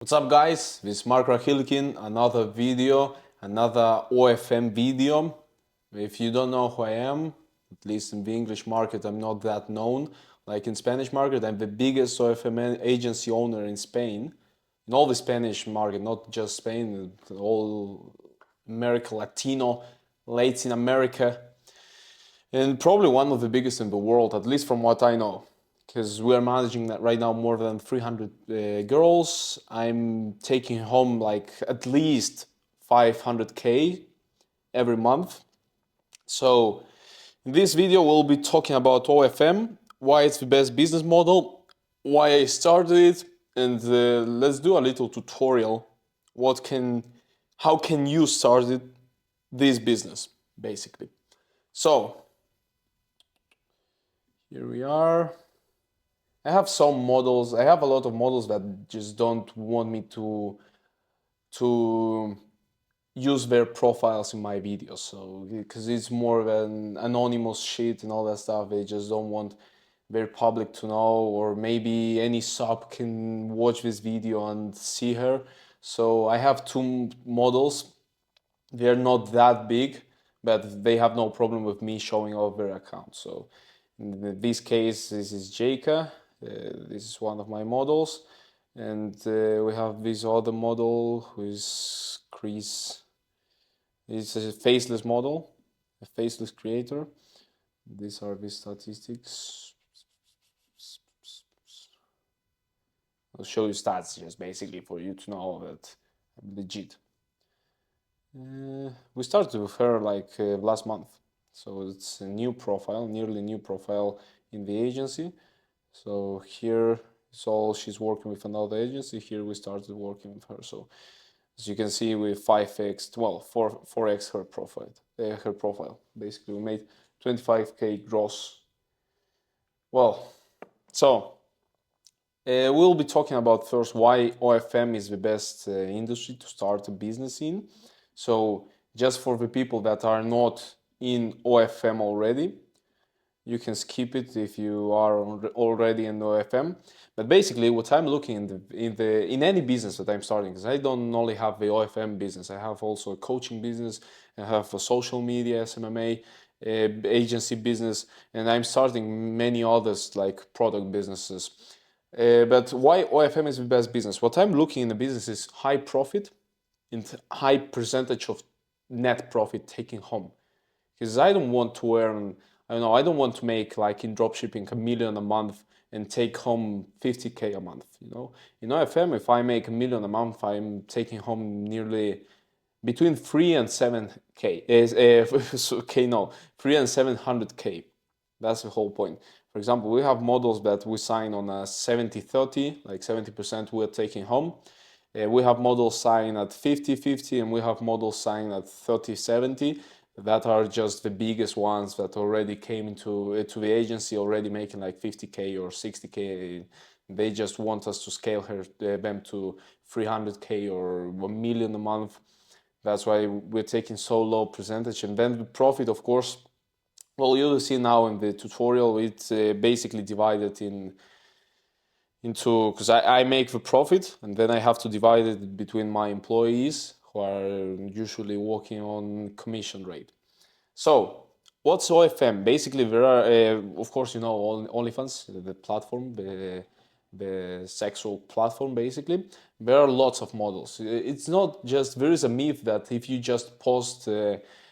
What's up guys, this is Mark Rahilkin, another video, another OFM video. If you don't know who I am, at least in the English market I'm not that known. Like in Spanish market, I'm the biggest OFM agency owner in Spain. In all the Spanish market, not just Spain, all America, Latino, Latin America. And probably one of the biggest in the world, at least from what I know. Because we are managing that right now more than 300 girls. I'm taking home like at least 500K every month. So in this video we'll be talking about OFM, why it's the best business model, why I started it, and let's do a little tutorial. How can you start this business, basically. So here we are. I have some models. I have a lot of models that just don't want me to use their profiles in my videos. So because it's more of an anonymous shit and all that stuff, they just don't want their public to know, or maybe any sub can watch this video and see her. So I have two models. They're not that big, but they have no problem with me showing off their account. So in this case, this is Jaka. This is one of my models, and we have this other model who is Chris. It's a faceless model, a faceless creator. These are the statistics. I'll show you stats just basically for you to know that I'm legit. We started with her like last month, so it's a new profile, nearly new profile in the agency. So here it's all she's working with another agency. Here we started working with her. So as you can see, we 5x, well, 4x her profile. Basically, we made 25K gross. Well, so we'll be talking about first why OFM is the best industry to start a business in. So just for the people that are not in OFM already, you can skip it if you are already in OFM. But basically, what I'm looking in any business that I'm starting, because I don't only have the OFM business, I have also a coaching business, I have a social media, SMMA, agency business, and I'm starting many others like product businesses. But why OFM is the best business? What I'm looking in the business is high profit and high percentage of net profit taking home. Because I don't want to earn, I don't know, I don't want to make like in dropshipping $1 million a month and take home 50K a month. In OFM, if I make $1 million a month, I'm taking home nearly between 3 and 7K. 3 and 700K. That's the whole point. For example, we have models that we sign on a 70-30, like 70% we're taking home. We have models signed at 50-50, and we have models signed at 30-70. That are just the biggest ones that already came into to the agency already making like 50K or 60K. They just want us to scale them to 300K or 1 million a month. That's why we're taking so low percentage. And then the profit, of course, well, you'll see now in the tutorial, it's basically divided into, because I make the profit and then I have to divide it between my employees who are usually working on commission rate. So what's OFM? Basically, there are, of course, OnlyFans, the platform, the sexual platform, basically. There are lots of models. It's not just, there is a myth that if you just post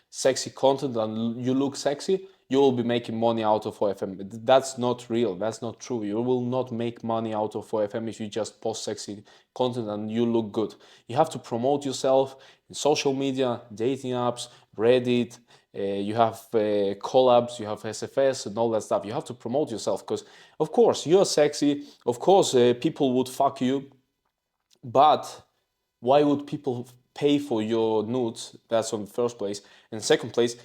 sexy content and you look sexy, you will be making money out of OFM. That's not real. That's not true. You will not make money out of OFM if you just post sexy content and you look good. You have to promote yourself in social media, dating apps, Reddit. You have collabs, you have SFS and all that stuff. You have to promote yourself because, of course, you're sexy. Of course, people would fuck you. But why would people pay for your nudes? That's on the first place. And second place,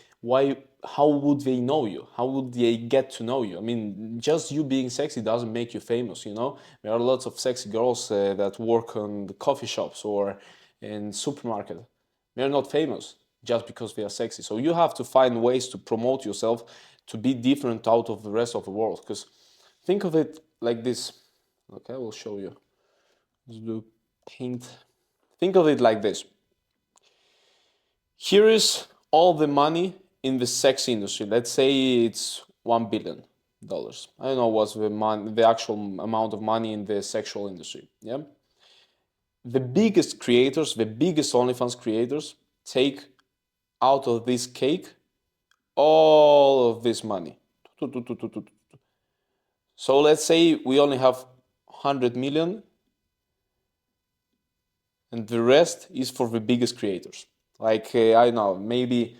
how would they know you? How would they get to know you? I mean, just you being sexy doesn't make you famous, There are lots of sexy girls that work on the coffee shops or in supermarket. They're not famous just because they are sexy. So you have to find ways to promote yourself to be different out of the rest of the world. Because think of it like this. Okay, I will show you. Let's do think of it like this. Here is all the money in the sex industry. Let's say it's $1 billion. I don't know what's the actual amount of money in the sexual industry. Yeah, the biggest creators, the biggest OnlyFans creators, take out of this cake all of this money. So let's say we only have 100 million, and the rest is for the biggest creators. Like, I don't know, maybe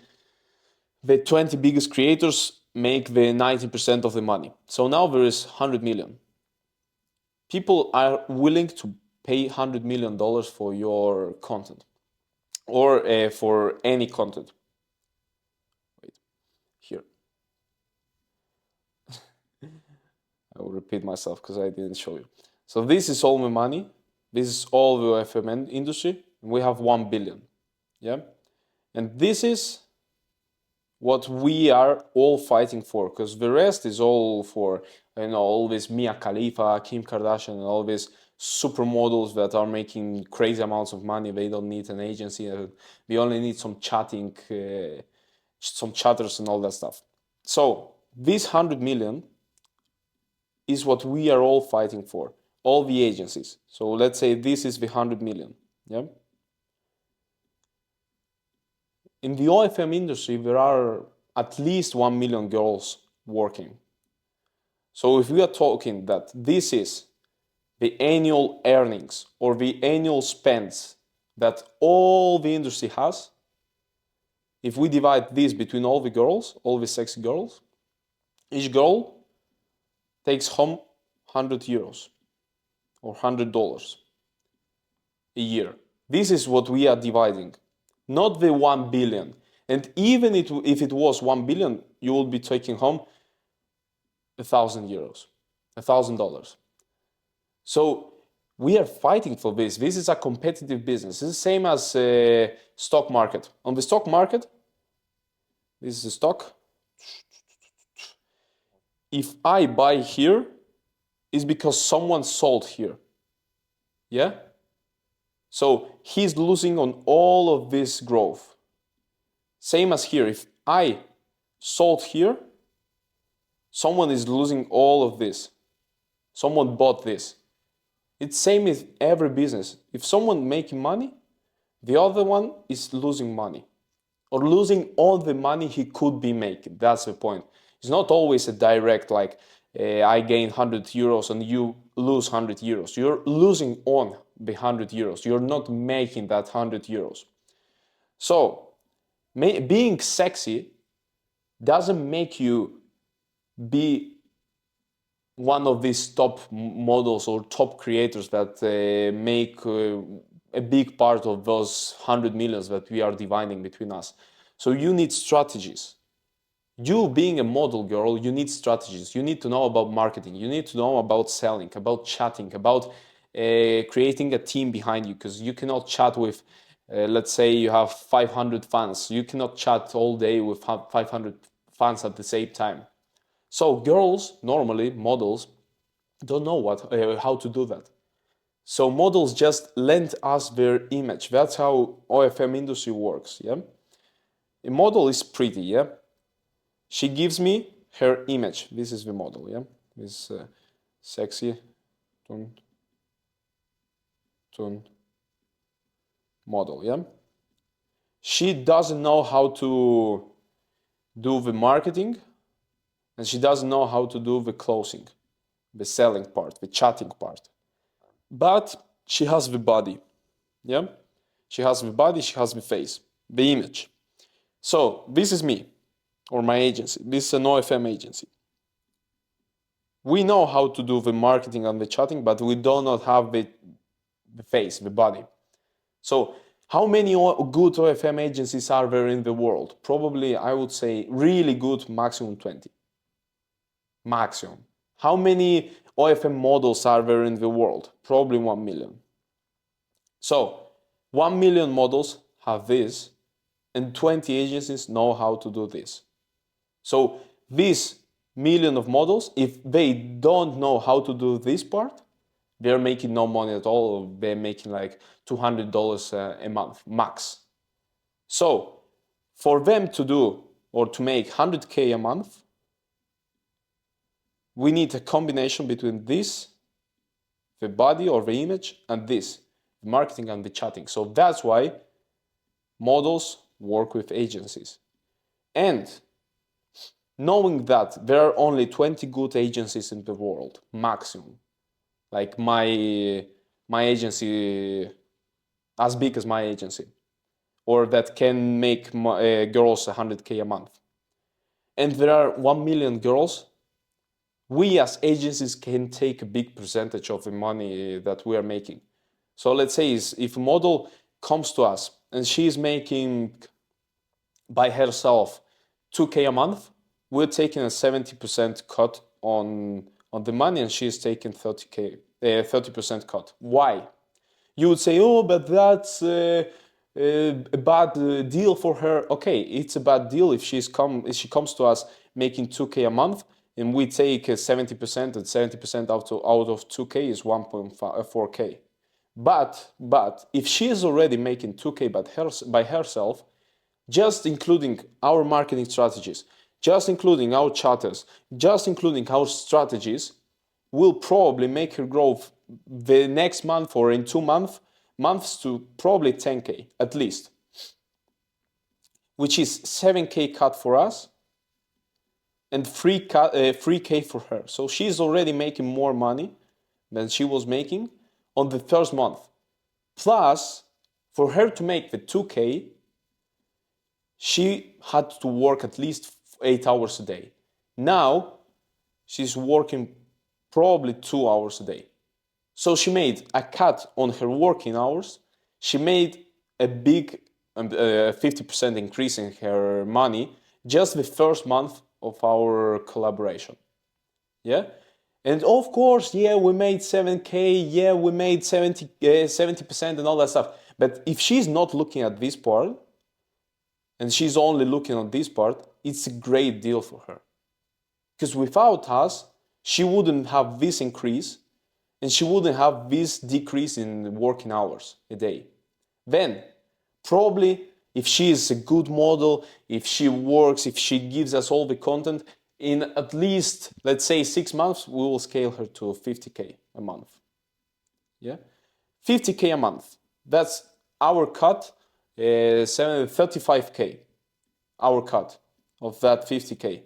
the 20 biggest creators make the 90% of the money. So now there is 100 million. People are willing to pay $100 million for your content, or for any content. Wait, here. I will repeat myself because I didn't show you. So this is all the money. This is all the OFM industry. We have 1 billion. Yeah. And this is what we are all fighting for, because the rest is all for, all this Mia Khalifa, Kim Kardashian, and all these supermodels that are making crazy amounts of money. They don't need an agency. They only need some chatting, some chatters and all that stuff. So this 100 million is what we are all fighting for, all the agencies. So let's say this is the 100 million. Yeah. In the OFM industry, there are at least 1 million girls working. So if we are talking that this is the annual earnings or the annual spends that all the industry has, if we divide this between all the girls, all the sexy girls, each girl takes home 100 euros or $100 a year. This is what we are dividing, not the 1 billion. And even if it was 1 billion, you will be taking home 1,000 euros, $1,000. So we are fighting for this. This is a competitive business. It's the same as stock market. On the stock market, this is the stock. If I buy here, it's because someone sold here. Yeah? So he's losing on all of this growth. Same as here. If I sold here, someone is losing all of this. Someone bought this. It's same with every business. If someone making money, the other one is losing money, or losing all the money he could be making. That's the point. It's not always a direct, like, I gain 100 euros and you lose 100 euros. You're losing on the 100 euros. You're not making that 100 euros. So being sexy doesn't make you be one of these top models or top creators that make a big part of those 100 millions that we are dividing between us. So you need strategies. You being a model, girl, you need strategies. You need to know about marketing. You need to know about selling, about chatting, about creating a team behind you, because you cannot chat with, let's say you have 500 fans. You cannot chat all day with 500 fans at the same time. So girls, normally models, don't know how to do that. So models just lend us their image. That's how OFM industry works. Yeah, a model is pretty. Yeah, she gives me her image. This is the model. Yeah, this sexy tune model. Yeah, she doesn't know how to do the marketing, and she doesn't know how to do the closing, the selling part, the chatting part. But she has the body. Yeah, she has the body, she has the face, the image. So this is me, or my agency. This is an OFM agency. We know how to do the marketing and the chatting, but we do not have the face, the body. So how many good OFM agencies are there in the world? Probably, I would say, really good, maximum 20. Maximum. How many OFM models are there in the world? Probably 1 million. So 1 million models have this, and 20 agencies know how to do this. So these million of models, if they don't know how to do this part, They're making no money at all. They're making like $200 a month max. So for them to do or to make 100K a month, we need a combination between this, the body or the image, and this, the marketing and the chatting. So that's why models work with agencies. And knowing that there are only 20 good agencies in the world, maximum, like my agency, as big as my agency, or that can make girls 100K a month. And there are 1 million girls. We as agencies can take a big percentage of the money that we are making. So let's say if a model comes to us and she is making by herself 2K a month, we're taking a 70% cut on the money, and she is taking 30% cut. Why? You would say, oh, but that's a bad deal for her. Okay, it's a bad deal if she comes to us making 2K a month, and we take 70%, and 70% out of 2K is 1.4K. But if she is already making 2K by herself, just including our marketing strategies, just including our chatters, just including our strategies, will probably make her grow the next month or in 2 months to probably 10K at least, which is 7K cut for us and 3K for her. So she's already making more money than she was making on the first month. Plus, for her to make the 2K, she had to work at least 8 hours a day. Now, she's working probably 2 hours a day. So she made a cut on her working hours. She made a big 50% increase in her money just the first month of our collaboration. Yeah? And of course, yeah, we made 7K, yeah, we made 70% and all that stuff. But if she's not looking at this part, and she's only looking at this part, it's a great deal for her. Because without us, she wouldn't have this increase, and she wouldn't have this decrease in working hours a day. Then, probably, if she is a good model, if she works, if she gives us all the content, in at least, let's say, 6 months, we will scale her to 50K a month. Yeah? 50K a month. That's our cut, 35K, our cut of that 50K.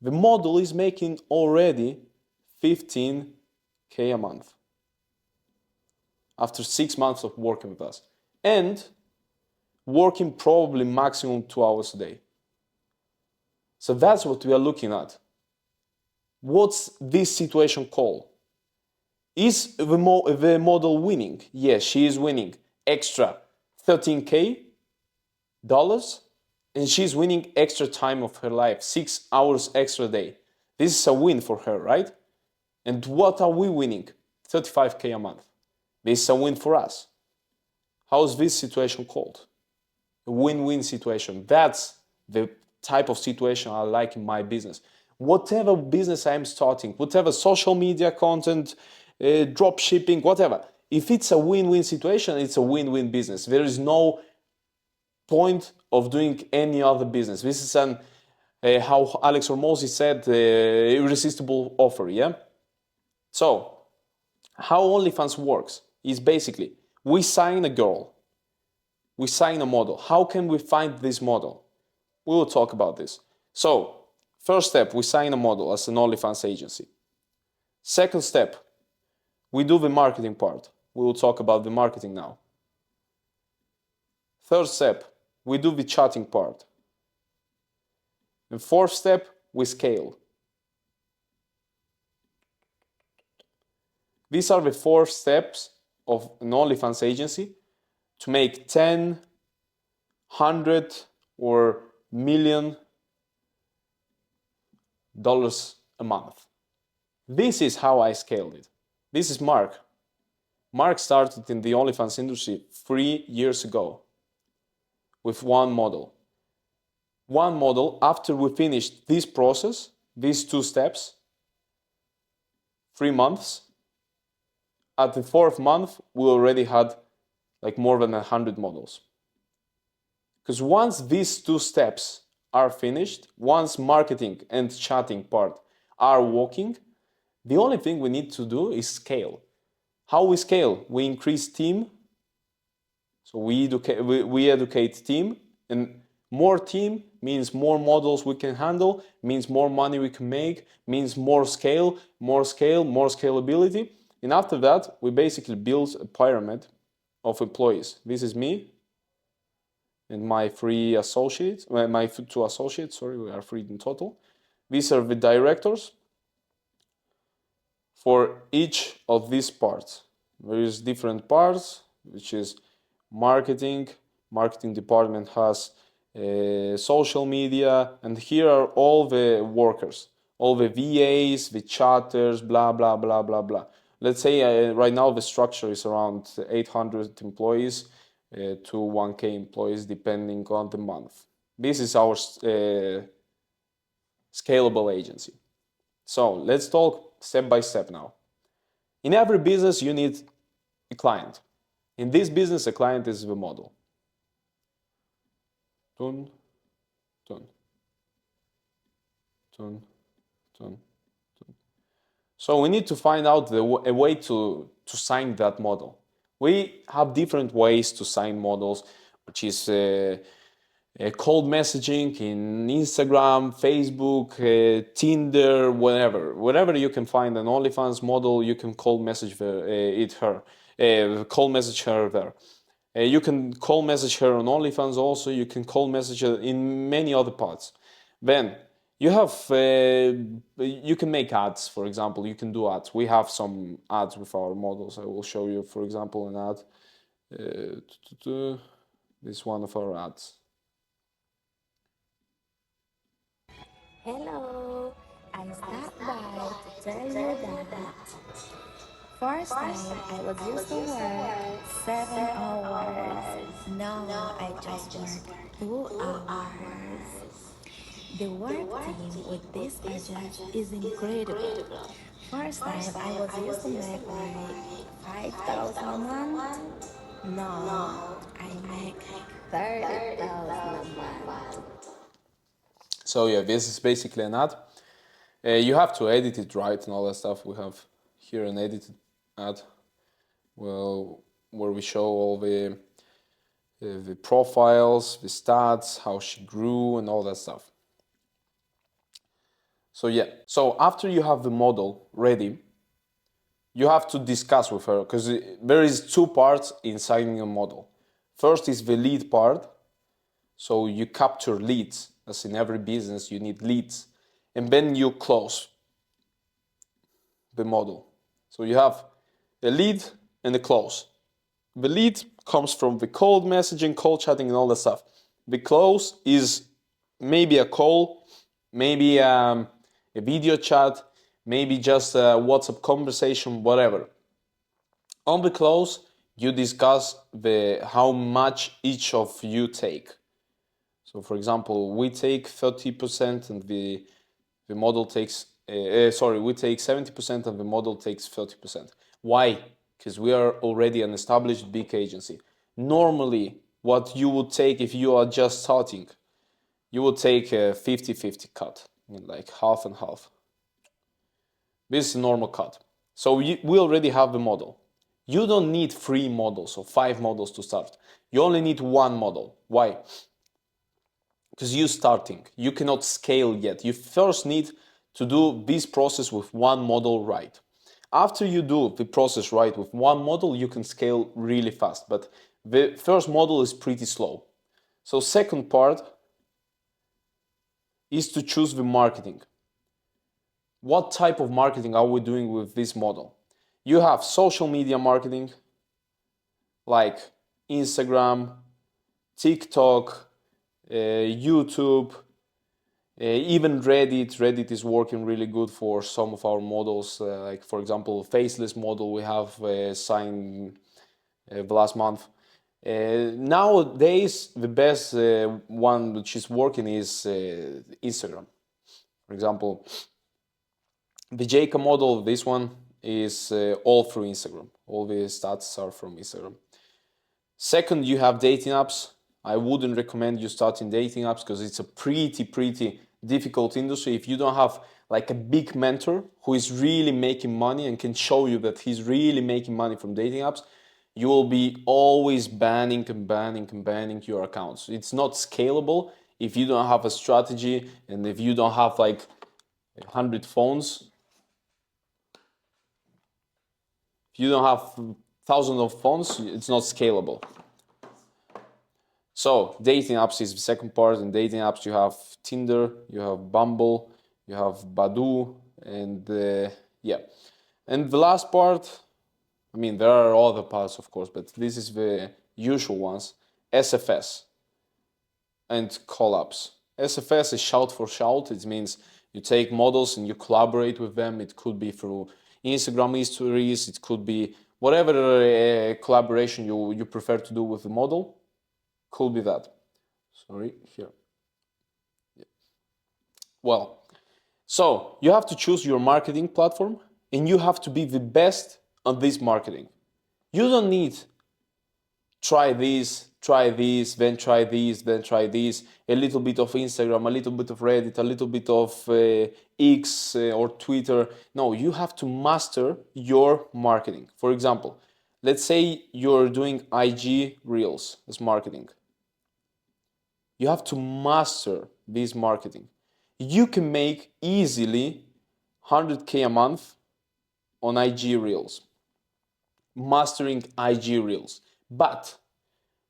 The model is making already 15K a month after 6 months of working with us, and working probably maximum 2 hours a day. So that's what we are looking at. What's this situation called? Is the model winning? Yes, she is winning extra $13K, and she's winning extra time of her life, 6 hours extra a day. This is a win for her, right? And what are we winning? 35K a month. This is a win for us. How is this situation called? A win-win situation. That's the type of situation I like in my business. Whatever business I'm starting, whatever social media content, drop shipping, whatever. If it's a win-win situation, it's a win-win business. There is no point of doing any other business. This is how Alex Hormozi said, irresistible offer, yeah? So, how OnlyFans works is basically, we sign a girl, we sign a model. How can we find this model? We will talk about this. So, first step, we sign a model as an OnlyFans agency. Second step, we do the marketing part. We will talk about the marketing now. Third step, we do the chatting part. And fourth step, we scale. These are the 4 steps of an OnlyFans agency to make 10, 100, or $1 million a month. This is how I scaled it. This is Mark. Mark started in the OnlyFans industry 3 years ago with one model. One model, after we finished this process, these 2 steps, 3 months, at the 4th month, we already had like more than 100 models. Because once these two steps are finished, once marketing and chatting part are working, the only thing we need to do is scale. How we scale? We increase team. So we educate team, and more team means more models we can handle, means more money we can make, means more scale, more scale, more scalability. And after that, we basically build a pyramid of employees. This is me and my 3 associates, my 2 associates, sorry, we are 3 in total. These are the directors for each of these parts. There is different parts, which is marketing. Marketing department has social media, and here are all the workers, all the VAs, the chatters, blah, blah, blah, blah, blah. Let's say right now the structure is around 800 employees to 1K employees, depending on the month. This is our scalable agency. So let's talk step by step now. In every business, you need a client. In this business, a client is the model. Dun, dun, dun, dun, dun. So we need to find out a way to sign that model. We have different ways to sign models, which is cold messaging in Instagram, Facebook, Tinder, wherever you can find an OnlyFans model, you can cold message cold message her there. You can cold message her on OnlyFans also. You can cold message her in many other parts. Then you have you can make ads. For example, you can do ads. We have some ads with our models. I will show you, for example, an ad. This is one of our ads. Hello, I stopped by to tell you that first time I was used to work 7 hours. Now I just work 2 hours. The work team with this project is incredible. First time I was used to make like 5,000 a month. Now I make 30,000 a month. So yeah, this is basically an ad. You have to edit it right and all that stuff. We have here an edited ad, well, where we show all the profiles, the stats, how she grew, and all that stuff. So yeah, so after you have the model ready, you have to discuss with her, because there is 2 parts in signing a model. First is the lead part. So you capture leads, as in every business you need leads, and then you close the model. So you have a lead and a close. The lead comes from the cold messaging, cold chatting, and all that stuff. The close is maybe a call, maybe a video chat, maybe just a WhatsApp conversation, whatever. On the close, you discuss how much each of you take. So, for example, we take 30% and the model takes, we take 70% and the model takes 30%. Why? Because we are already an established big agency. Normally, what you would take if you are just starting, you would take a 50-50 cut, like half and half. This is a normal cut. So we already have the model. You don't need 3 models or 5 models to start. You only need 1 model. Why? Because you're starting. You cannot scale yet. You first need to do this process with 1 model right. After you do the process right with 1 model, you can scale really fast. But the first model is pretty slow. So second part is to choose the marketing. What type of marketing are we doing with this model? You have social media marketing like Instagram, TikTok, YouTube, even Reddit. Reddit is working really good for some of our models. Like for example, faceless model we have signed the last month. Nowadays, the best one which is working is Instagram. For example, the JK model, this one, is all through Instagram. All the stats are from Instagram. Second, you have dating apps. I wouldn't recommend you starting dating apps because it's a pretty difficult industry. If you don't have like a big mentor who is really making money and can show you that he's really making money from dating apps, you will be always banning your accounts. It's not scalable if you don't have a strategy and if you don't have like 100 phones. If you don't have thousands of phones, it's not scalable. So dating apps is the second part. In dating apps, you have Tinder, you have Bumble, you have Badoo, and yeah. And the last part, I mean, there are other parts, of course, but this is the usual ones: SFS and collabs. SFS is shout for shout. It means you take models and you collaborate with them. It could be through Instagram histories. It could be whatever collaboration you prefer to do with the model. Could be that. Sorry, here. Yeah. Well, so you have to choose your marketing platform and you have to be the best on this marketing. You don't need try this, then try this, then try this, a little bit of Instagram, a little bit of Reddit, a little bit of X or Twitter. No, you have to master your marketing. For example, let's say you're doing IG Reels as marketing. You have to master this marketing. You can make easily 100K a month on IG Reels, mastering IG Reels. But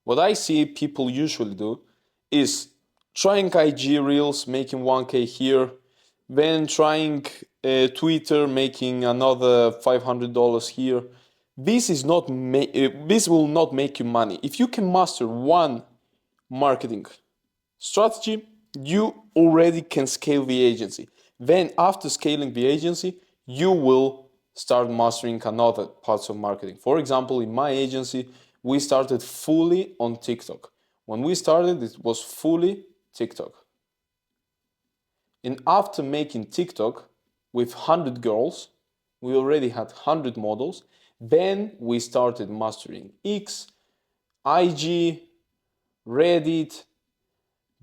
what I see people usually do is trying IG Reels, making 1K here, then trying Twitter, making another $500 here. This will not make you money. If you can master one marketing strategy, you already can scale the agency. Then after scaling the agency, you will start mastering another parts of marketing. For example, in my agency, we started fully on TikTok. When we started, it was fully TikTok. And after making TikTok with 100 girls, we already had 100 models. Then we started mastering X, IG, Reddit,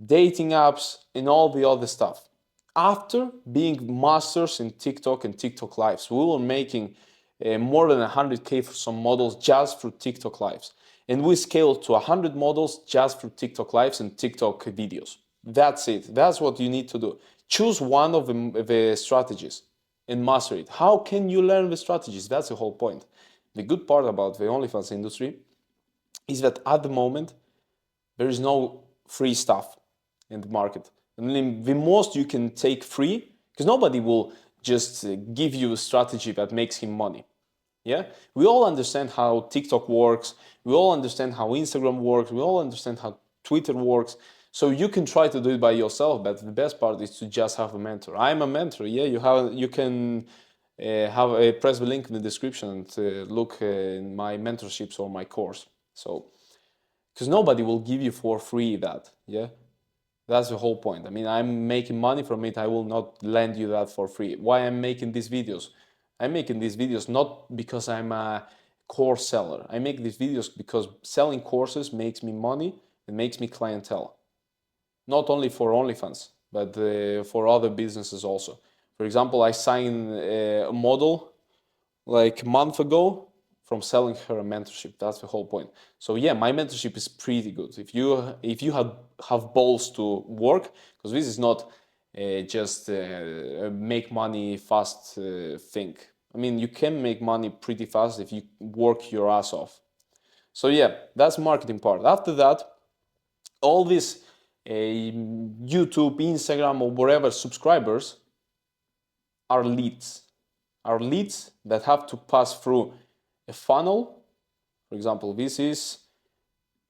dating apps, and all the other stuff. After being masters in TikTok and TikTok lives, we were making more than 100K for some models just through TikTok lives. And we scaled to 100 models just through TikTok lives and TikTok videos. That's it. That's what you need to do. Choose one of the strategies and master it. How can you learn the strategies? That's the whole point. The good part about the OnlyFans industry is that at the moment, there is no free stuff in the market. I mean, the most you can take free, because nobody will just give you a strategy that makes him money. Yeah, we all understand how TikTok works. We all understand how Instagram works. We all understand how Twitter works. So you can try to do it by yourself, but the best part is to just have a mentor. I'm a mentor. Yeah, you can press the link in the description and look in my mentorships or my course. So because nobody will give you for free that. Yeah, that's the whole point. I mean, I'm making money from it. I will not lend you that for free. Why I'm making these videos? I'm making these videos not because I'm a course seller. I make these videos because selling courses makes me money and makes me clientele. Not only for OnlyFans, but for other businesses also. For example, I signed a model like a month ago from selling her a mentorship. That's the whole point. So yeah, my mentorship is pretty good. If you have balls to work, because this is not just a make money fast thing. I mean, you can make money pretty fast if you work your ass off. So yeah, that's marketing part. After that, all these YouTube, Instagram, or whatever subscribers are leads. Are leads that have to pass through a funnel. For example, this is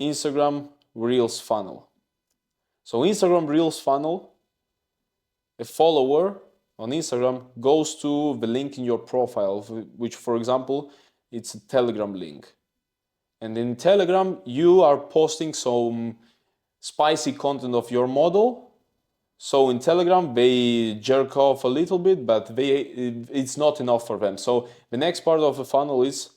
Instagram Reels funnel. So Instagram Reels funnel, a follower on Instagram goes to the link in your profile, which for example, it's a Telegram link. And in Telegram, you are posting some spicy content of your model, So in Telegram, they jerk off a little bit, but it's not enough for them. So the next part of the funnel is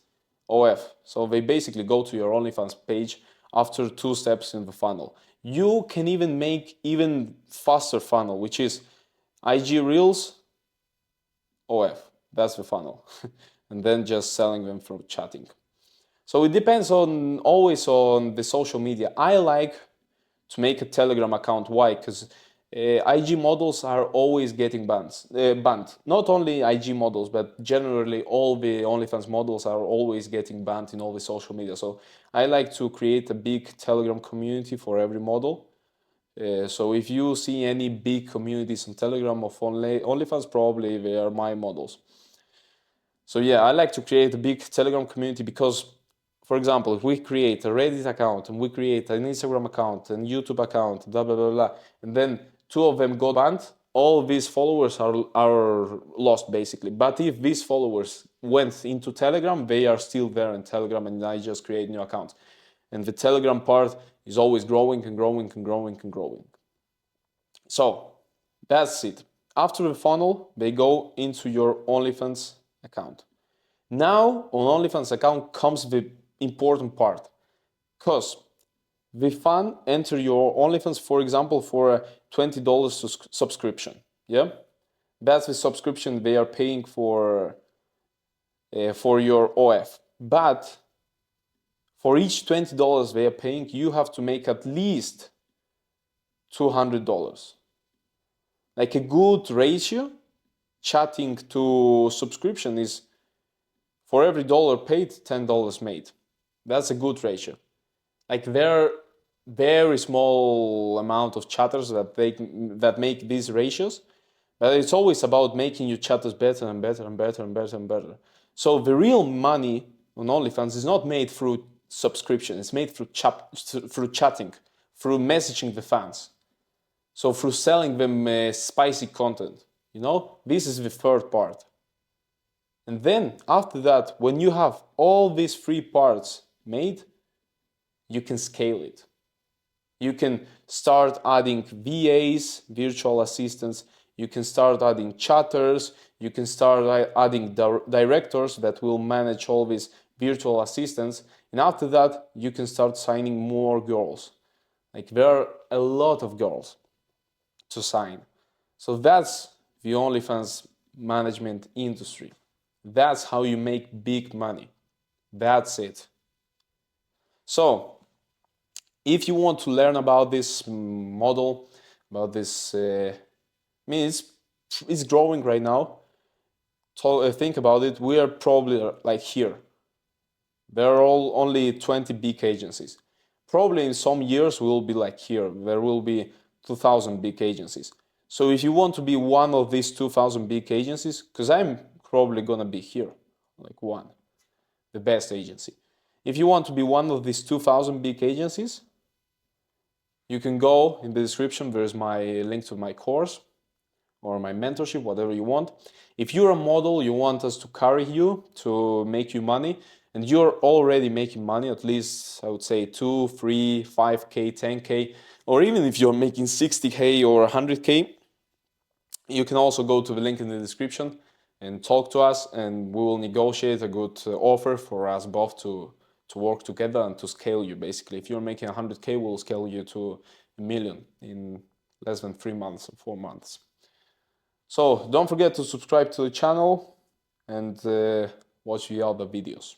OF. So they basically go to your OnlyFans page after 2 steps in the funnel. You can even make even faster funnel, which is IG Reels, OF. That's the funnel. And then just selling them through chatting. So it depends on always on the social media. I like to make a Telegram account. Why? Because IG models are always getting banned. Not only IG models, but generally all the OnlyFans models are always getting banned in all the social media. So I like to create a big Telegram community for every model. So if you see any big communities on Telegram of OnlyFans, probably they are my models. So yeah, I like to create a big Telegram community because, for example, if we create a Reddit account and we create an Instagram account and YouTube account, blah blah blah blah, and then two of them got banned, all these followers are lost basically. But if these followers went into Telegram, they are still there in Telegram, and I just create new accounts. And the Telegram part is always growing and growing and growing and growing. So that's it. After the funnel, they go into your OnlyFans account. Now on OnlyFans account comes the important part, because the fan enter your OnlyFans, for example, for a $20 subscription. Yeah, that's the subscription they are paying for your OF. But for each $20 they are paying, you have to make at least $200. Like a good ratio, chatting to subscription is for every dollar paid, $10 made. That's a good ratio. Like there are very small amount of chatters that make these ratios, but it's always about making your chatters better and better and better and better and better. So the real money on OnlyFans is not made through subscription. It's made through chatting, through messaging the fans. So through selling them spicy content. This is the third part. And then after that, when you have all these three parts made, you can scale it. You can start adding VAs, virtual assistants. You can start adding chatters. You can start adding directors that will manage all these virtual assistants. And after that, you can start signing more girls. Like there are a lot of girls to sign. So that's the OnlyFans management industry. That's how you make big money. That's it. So if you want to learn about this model, about this, it's growing right now. Think about it. We are probably like here. There are only 20 big agencies. Probably in some years we will be like here. There will be 2,000 big agencies. So if you want to be one of these 2,000 big agencies, because I'm probably gonna be here, like one, the best agency. If you want to be one of these 2,000 big agencies, you can go in the description. There's my link to my course or my mentorship, whatever you want. If you're a model, you want us to carry you to make you money, and you're already making money, at least I would say 2, 3, 5K, 10K, or even if you're making 60K or 100K, you can also go to the link in the description and talk to us, and we will negotiate a good offer for us both to work together and to scale you. Basically, if you're making 100K, we'll scale you to 1 million in less than 3 months or 4 months. So don't forget to subscribe to the channel and watch the other videos.